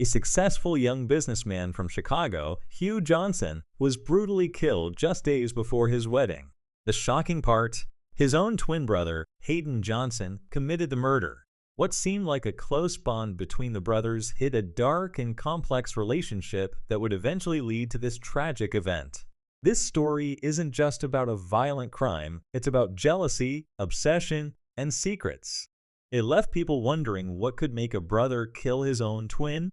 A successful young businessman from Chicago, Hugh Johnson, was brutally killed just days before his wedding. The shocking part, his own twin brother, Hayden Johnson, committed the murder. What seemed like a close bond between the brothers hid a dark and complex relationship that would eventually lead to this tragic event. This story isn't just about a violent crime, it's about jealousy, obsession, and secrets. It left people wondering what could make a brother kill his own twin.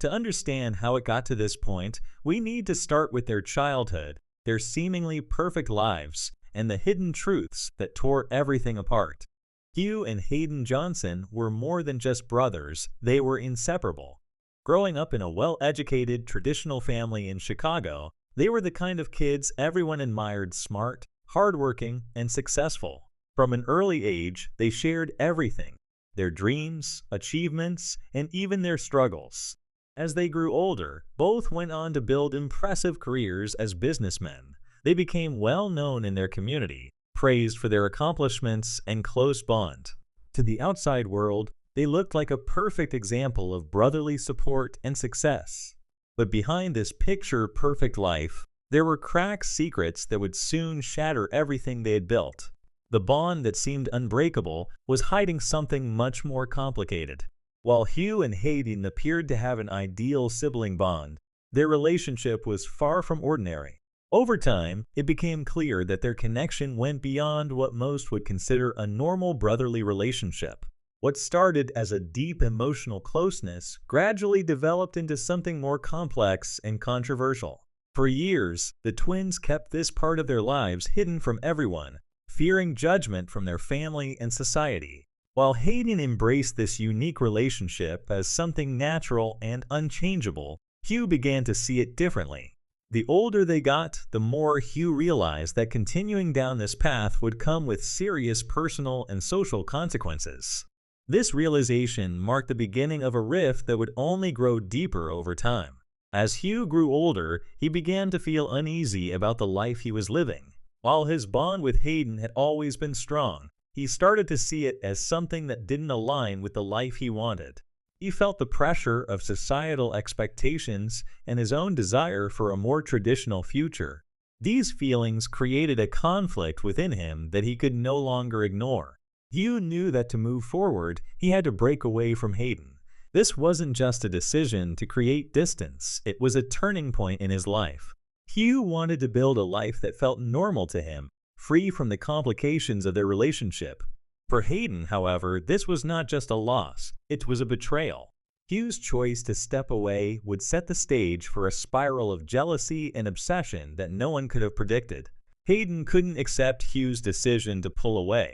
To understand how it got to this point, we need to start with their childhood, their seemingly perfect lives, and the hidden truths that tore everything apart. Hugh and Hayden Johnson were more than just brothers, they were inseparable. Growing up in a well-educated, traditional family in Chicago, they were the kind of kids everyone admired: smart, hardworking, and successful. From an early age, they shared everything: their dreams, achievements, and even their struggles. As they grew older, both went on to build impressive careers as businessmen. They became well known in their community, praised for their accomplishments and close bond. To the outside world, they looked like a perfect example of brotherly support and success. But behind this picture-perfect life, there were cracked secrets that would soon shatter everything they had built. The bond that seemed unbreakable was hiding something much more complicated. While Hugh and Hayden appeared to have an ideal sibling bond, their relationship was far from ordinary. Over time, it became clear that their connection went beyond what most would consider a normal brotherly relationship. What started as a deep emotional closeness gradually developed into something more complex and controversial. For years, the twins kept this part of their lives hidden from everyone, fearing judgment from their family and society. While Hayden embraced this unique relationship as something natural and unchangeable, Hugh began to see it differently. The older they got, the more Hugh realized that continuing down this path would come with serious personal and social consequences. This realization marked the beginning of a rift that would only grow deeper over time. As Hugh grew older, he began to feel uneasy about the life he was living. While his bond with Hayden had always been strong, he started to see it as something that didn't align with the life he wanted. He felt the pressure of societal expectations and his own desire for a more traditional future. These feelings created a conflict within him that he could no longer ignore. Hugh knew that to move forward, he had to break away from Hayden. This wasn't just a decision to create distance, it was a turning point in his life. Hugh wanted to build a life that felt normal to him, free from the complications of their relationship. For Hayden, however, this was not just a loss, it was a betrayal. Hugh's choice to step away would set the stage for a spiral of jealousy and obsession that no one could have predicted. Hayden couldn't accept Hugh's decision to pull away.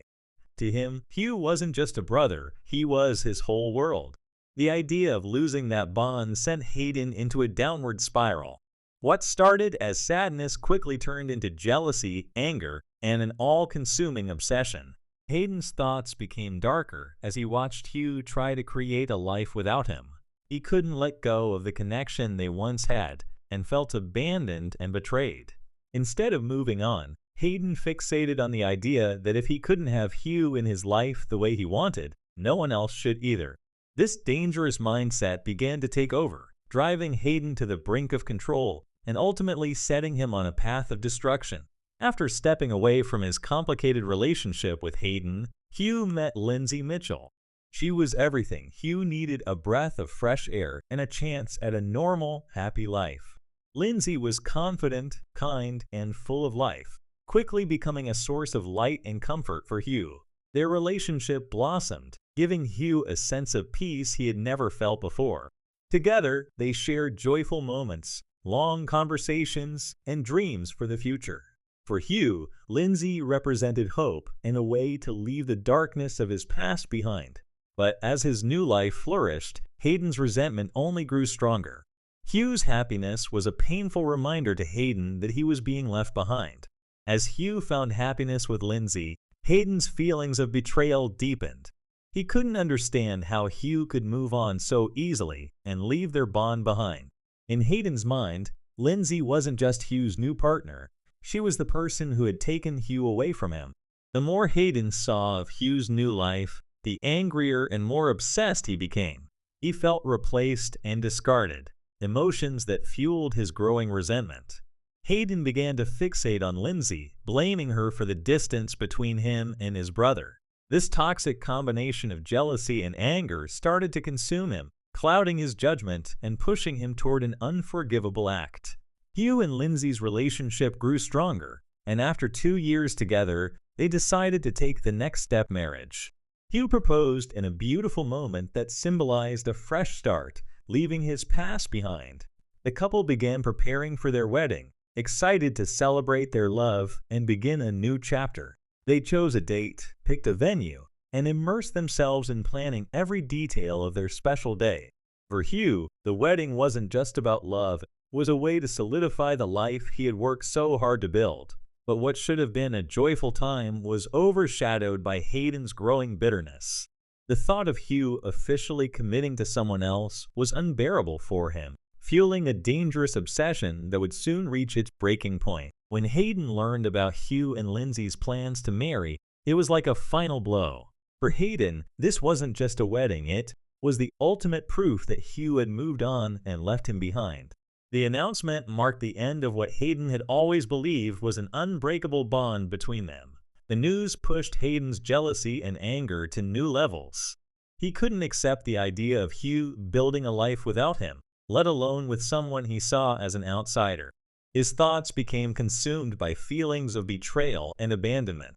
To him, Hugh wasn't just a brother, he was his whole world. The idea of losing that bond sent Hayden into a downward spiral. What started as sadness quickly turned into jealousy, anger, and an all-consuming obsession. Hayden's thoughts became darker as he watched Hugh try to create a life without him. He couldn't let go of the connection they once had and felt abandoned and betrayed. Instead of moving on, Hayden fixated on the idea that if he couldn't have Hugh in his life the way he wanted, no one else should either. This dangerous mindset began to take over, driving Hayden to the brink of control and ultimately setting him on a path of destruction. After stepping away from his complicated relationship with Hayden, Hugh met Lindsay Mitchell. She was everything Hugh needed: a breath of fresh air and a chance at a normal, happy life. Lindsay was confident, kind, and full of life, quickly becoming a source of light and comfort for Hugh. Their relationship blossomed, giving Hugh a sense of peace he had never felt before. Together, they shared joyful moments, long conversations, and dreams for the future. For Hugh, Lindsay represented hope and a way to leave the darkness of his past behind. But as his new life flourished, Hayden's resentment only grew stronger. Hugh's happiness was a painful reminder to Hayden that he was being left behind. As Hugh found happiness with Lindsay, Hayden's feelings of betrayal deepened. He couldn't understand how Hugh could move on so easily and leave their bond behind. In Hayden's mind, Lindsay wasn't just Hugh's new partner. She was the person who had taken Hugh away from him. The more Hayden saw of Hugh's new life, the angrier and more obsessed he became. He felt replaced and discarded, emotions that fueled his growing resentment. Hayden began to fixate on Lindsay, blaming her for the distance between him and his brother. This toxic combination of jealousy and anger started to consume him, clouding his judgment and pushing him toward an unforgivable act. Hugh and Lindsay's relationship grew stronger, and after 2 years together, they decided to take the next step: marriage. Hugh proposed in a beautiful moment that symbolized a fresh start, leaving his past behind. The couple began preparing for their wedding, excited to celebrate their love and begin a new chapter. They chose a date, picked a venue, and immersed themselves in planning every detail of their special day. For Hugh, the wedding wasn't just about love, it was a way to solidify the life he had worked so hard to build. But what should have been a joyful time was overshadowed by Hayden's growing bitterness. The thought of Hugh officially committing to someone else was unbearable for him, fueling a dangerous obsession that would soon reach its breaking point. When Hayden learned about Hugh and Lindsay's plans to marry, it was like a final blow. For Hayden, this wasn't just a wedding, it was the ultimate proof that Hugh had moved on and left him behind. The announcement marked the end of what Hayden had always believed was an unbreakable bond between them. The news pushed Hayden's jealousy and anger to new levels. He couldn't accept the idea of Hugh building a life without him, let alone with someone he saw as an outsider. His thoughts became consumed by feelings of betrayal and abandonment.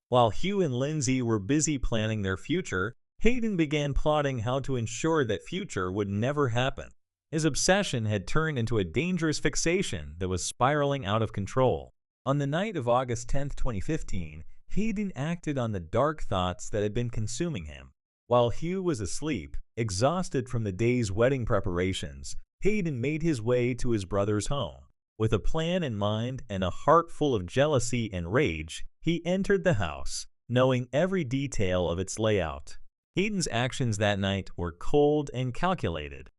While Hugh and Lindsay were busy planning their future, Hayden began plotting how to ensure that future would never happen. His obsession had turned into a dangerous fixation that was spiraling out of control. On the night of August 10, 2015, Hayden acted on the dark thoughts that had been consuming him. While Hugh was asleep, exhausted from the day's wedding preparations, Hayden made his way to his brother's home. With a plan in mind and a heart full of jealousy and rage, he entered the house, knowing every detail of its layout. Hayden's actions that night were cold and calculated.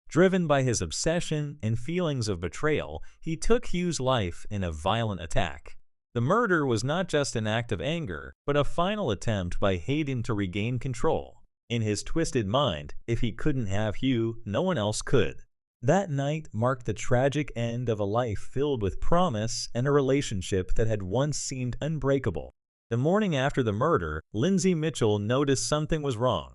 Driven by his obsession and feelings of betrayal, he took Hugh's life in a violent attack. The murder was not just an act of anger, but a final attempt by Hayden to regain control. In his twisted mind, if he couldn't have Hugh, no one else could. That night marked the tragic end of a life filled with promise and a relationship that had once seemed unbreakable. The morning after the murder, Lindsay Mitchell noticed something was wrong.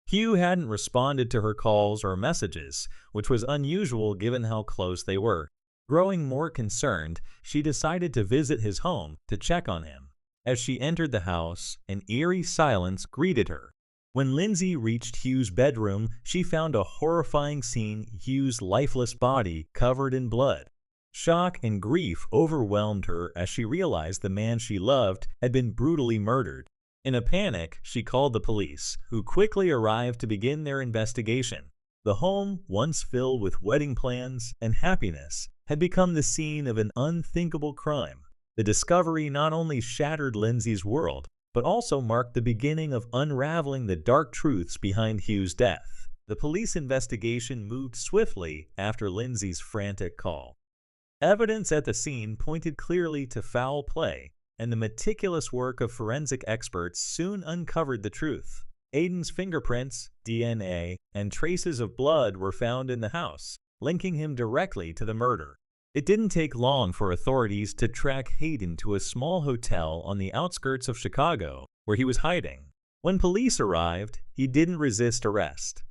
Hugh hadn't responded to her calls or messages, which was unusual given how close they were. Growing more concerned, she decided to visit his home to check on him. As she entered the house, an eerie silence greeted her. When Lindsay reached Hugh's bedroom, she found a horrifying scene: Hugh's lifeless body covered in blood. Shock and grief overwhelmed her as she realized the man she loved had been brutally murdered. In a panic, she called the police, who quickly arrived to begin their investigation. The home, once filled with wedding plans and happiness, had become the scene of an unthinkable crime. The discovery not only shattered Lindsay's world, but also marked the beginning of unraveling the dark truths behind Hugh's death. The police investigation moved swiftly after Lindsay's frantic call. Evidence at the scene pointed clearly to foul play, and the meticulous work of forensic experts soon uncovered the truth. Hayden's fingerprints, DNA, and traces of blood were found in the house, linking him directly to the murder. It didn't take long for authorities to track Hayden to a small hotel on the outskirts of Chicago, where he was hiding. When police arrived, he didn't resist arrest.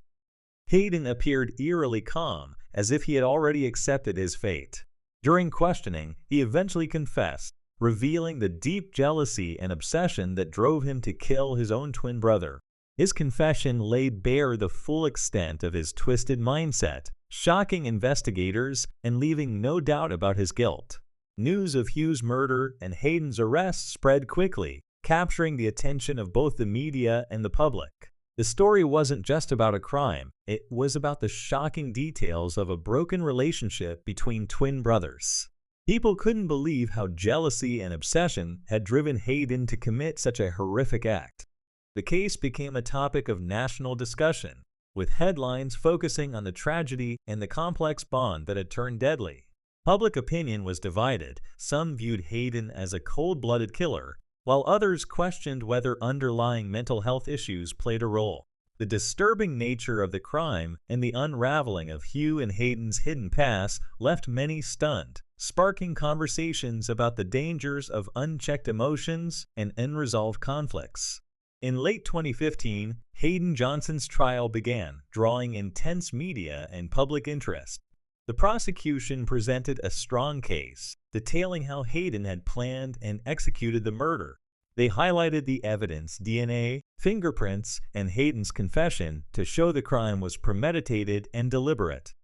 Hayden appeared eerily calm, as if he had already accepted his fate. During questioning, he eventually confessed, revealing the deep jealousy and obsession that drove him to kill his own twin brother. His confession laid bare the full extent of his twisted mindset, shocking investigators and leaving no doubt about his guilt. News of Hugh's murder and Hayden's arrest spread quickly, capturing the attention of both the media and the public. The story wasn't just about a crime, it was about the shocking details of a broken relationship between twin brothers. People couldn't believe how jealousy and obsession had driven Hayden to commit such a horrific act. The case became a topic of national discussion, with headlines focusing on the tragedy and the complex bond that had turned deadly. Public opinion was divided. Some viewed Hayden as a cold-blooded killer, while others questioned whether underlying mental health issues played a role. The disturbing nature of the crime and the unraveling of Hugh and Hayden's hidden past left many stunned, sparking conversations about the dangers of unchecked emotions and unresolved conflicts. In late 2015, Hayden Johnson's trial began, drawing intense media and public interest. The prosecution presented a strong case, detailing how Hayden had planned and executed the murder. They highlighted the evidence, DNA, fingerprints, and Hayden's confession to show the crime was premeditated and deliberate.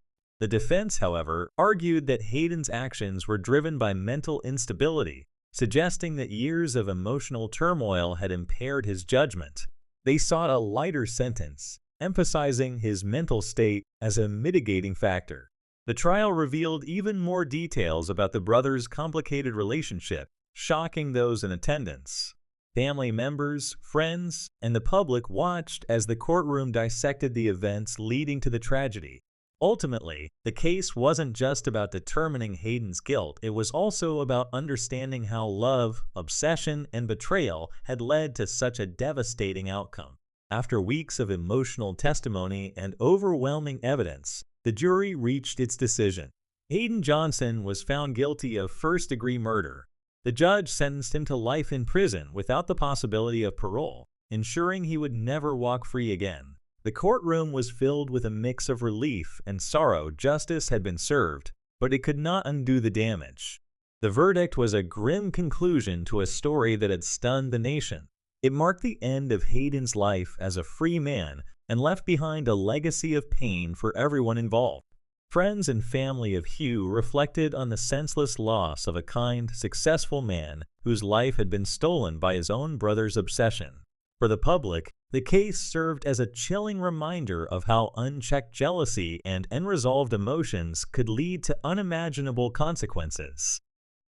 The defense, however, argued that Hayden's actions were driven by mental instability, suggesting that years of emotional turmoil had impaired his judgment. They sought a lighter sentence, emphasizing his mental state as a mitigating factor. The trial revealed even more details about the brothers' complicated relationship, shocking those in attendance. Family members, friends, and the public watched as the courtroom dissected the events leading to the tragedy. Ultimately, the case wasn't just about determining Hayden's guilt, it was also about understanding how love, obsession, and betrayal had led to such a devastating outcome. After weeks of emotional testimony and overwhelming evidence, the jury reached its decision. Hayden Johnson was found guilty of first-degree murder. The judge sentenced him to life in prison without the possibility of parole, ensuring he would never walk free again. The courtroom was filled with a mix of relief and sorrow. Justice had been served, but it could not undo the damage. The verdict was a grim conclusion to a story that had stunned the nation. It marked the end of Hayden's life as a free man and left behind a legacy of pain for everyone involved. Friends and family of Hugh reflected on the senseless loss of a kind, successful man whose life had been stolen by his own brother's obsession. For the public, the case served as a chilling reminder of how unchecked jealousy and unresolved emotions could lead to unimaginable consequences.